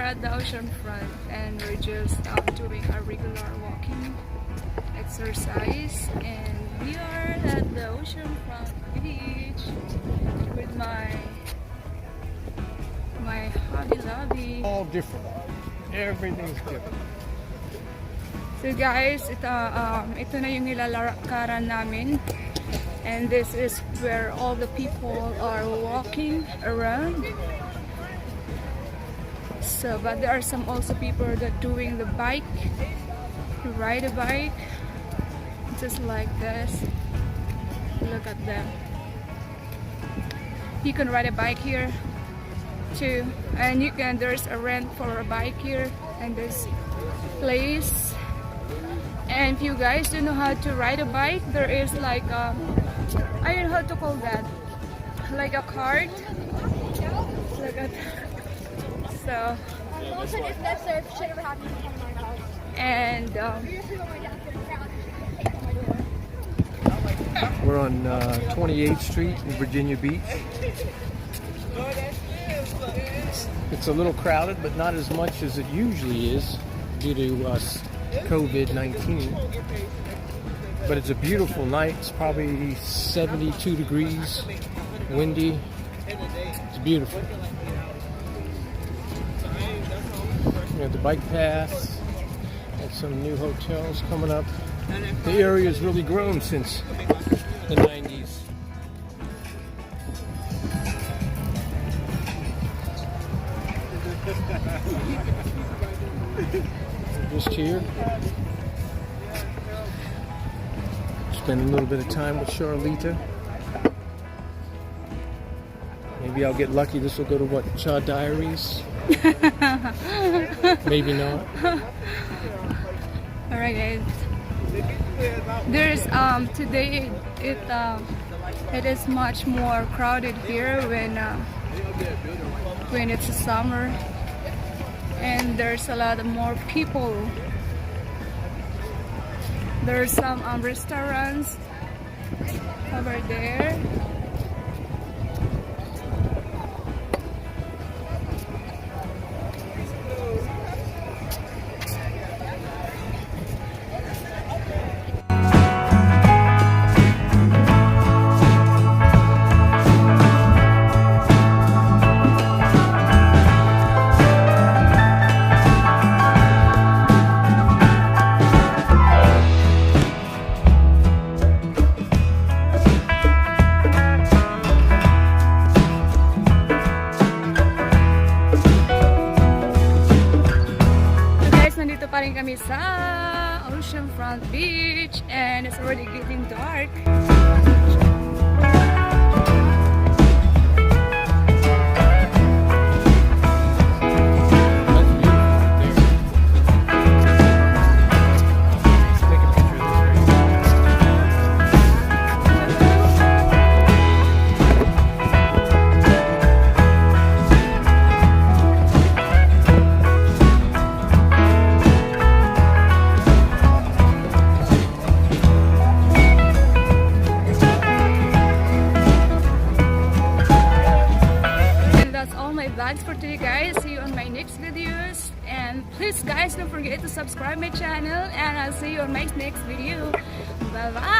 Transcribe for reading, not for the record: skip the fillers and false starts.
at the Oceanfront and we're just doing a regular walking exercise, and we are at the Oceanfront beach with my hobby lobby. All different. Everything's different. So guys, ito na yung nilalakaran namin, and this is where all the people are walking around. So, but there are some also people that doing the bike, to ride a bike, just like this. Look at them. You can ride a bike here too, and you can. There's a rent for a bike here and this place. And if you guys don't know how to ride a bike, there is like I don't know how to call that, like a cart. Look at that. So, and we're on 28th Street in Virginia Beach. It's a little crowded, but not as much as it usually is due to COVID-19. But it's a beautiful night. It's probably 72 degrees, windy. It's beautiful. We have the bike paths and some new hotels coming up. The area has really grown since the 90s. Just here. Spend a little bit of time with Charlita. Maybe I'll get lucky. This will go to what? Cha Diaries? Maybe not. Alright guys. There's today it is much more crowded here when it's summer, and there's a lot more people. There's some restaurants over there. Pa rin kami sa Oceanfront Beach, and it's already getting dark. Vlogs for today guys. See you on my next videos, and please guys don't forget to subscribe my channel, and I'll see you on my next video. Bye bye.